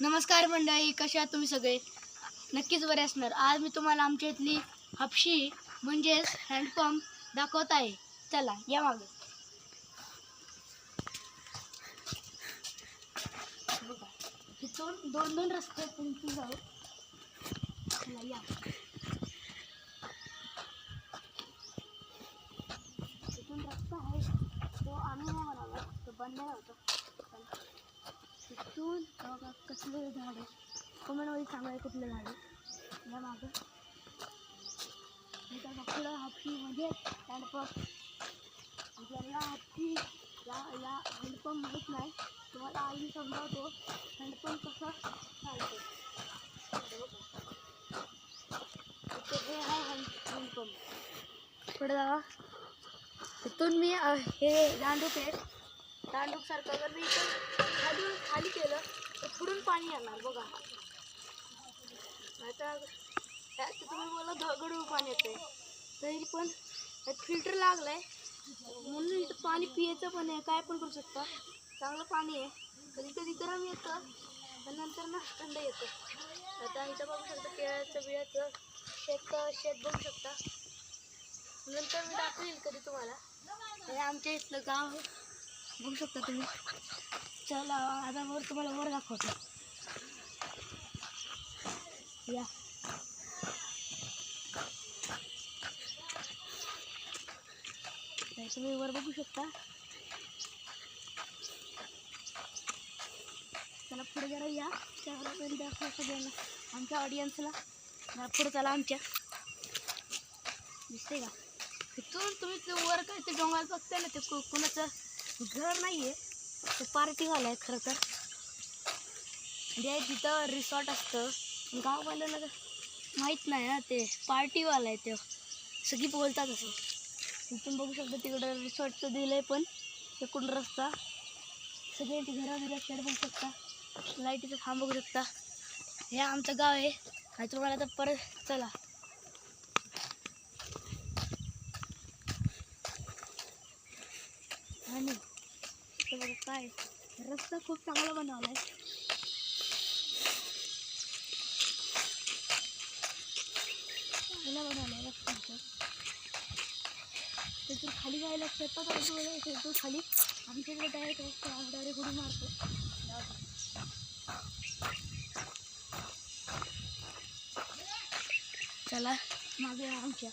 नमस्कार मंडळी, कशा आहात तुम्ही सगळे? नक्कीच बरे असणार. आज मी तुम्हाला आमच्या इथली हापशी म्हणजेच हँडपंप दाखवत आहे. चला या मागे. बघा, इथून दोन दोन रस्ते इथून जाऊ. चला या. इथून रस्ता आहे तो आम्ही नाही म्हणाला, तो बंद होता. इथून बघा कसले झाड आहे. कमेंटमध्ये सांगा कुठलं झाड आहे. या मागं पुढं हापशी म्हणजे हँडपंप. आपल्याला हापशी या हँडपंप माहीत नाही, तुम्हाला आम्ही समजावतो हँडपंप कसं चालतो. हे आहे हँडपंप. पुढे जावा. इथून मी हे दांडूक आहे, दांडूकसारखं जर मी इथून खाली केलं तर पुढून पाणी येणार. बघा आता तुम्ही बोला दगडून पाणी येतंय, तरी पण फिल्टर लागलाय म्हणून इथं पाणी पियाचं पण आहे. काय पण करू शकता, चांगलं पाणी आहे. कधी कधी गरम येतं पण नंतर ना थंड येतं. आता इथं बघू शकता केळ्याचं बिळ्याचं शेत बघू शकता. नंतर मी दाखवेल कधी तुम्हाला. हे आमच्या इथलं गाव बघू शकता तुम्ही. चला आता तुम्हाला वर दाखवतो. या तुम्ही वर बघू शकता. चला पुढे जरा या. त्यापर्यंत दाखवा सगळ्यांना, आमच्या ऑडियन्सला. पुढे चला आमच्या. दिसते का इथून तुम्ही ते वर काय ते डोंगर बघताय ना, ते कोणाचं घर नाही आहे, ते पार्टीवाला आहे खरं तर. म्हणजे तिथं रिसॉर्ट असतं, गाववाल्याला माहीत नाही ना, ते पार्टीवाला आहे. ते सगळी बोलतात असं. इथून बघू शकता तिकडं रिसॉर्टचं दिलं आहे, पण तिकडून रस्ता सगळ्यांची घराघरा शेड बघू शकता. लाईटीचं खांब बघू शकता. हे आमचं गाव आहे. आणि तुम्हाला आता परत चला. आणि बघा काय रस्ता खूप चांगला बनवला आहे. चांगला बनवला आहे रस्ता. त्यातून खाली जायला शेतात त्यातून खाली आमच्याकडे डायरेक्ट रस्ता डायरेक्ट उडी मारतो. चला मागे आमच्या.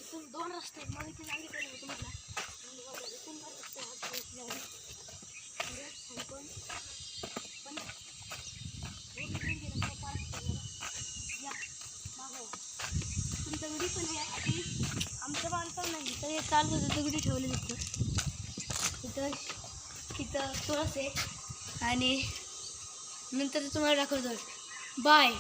इथून दोन रस्ते आहेत. मग इथे सांगितलं होतं तुम्हाला. इथून दोन रस्ते दगडी पण आहे. आमचं बांधकाम नाही तर हे चालू होतं, दगडी ठेवले जातं. तिथं तुळस आहे आणि नंतर तुम्हाला दाखवतो. बाय.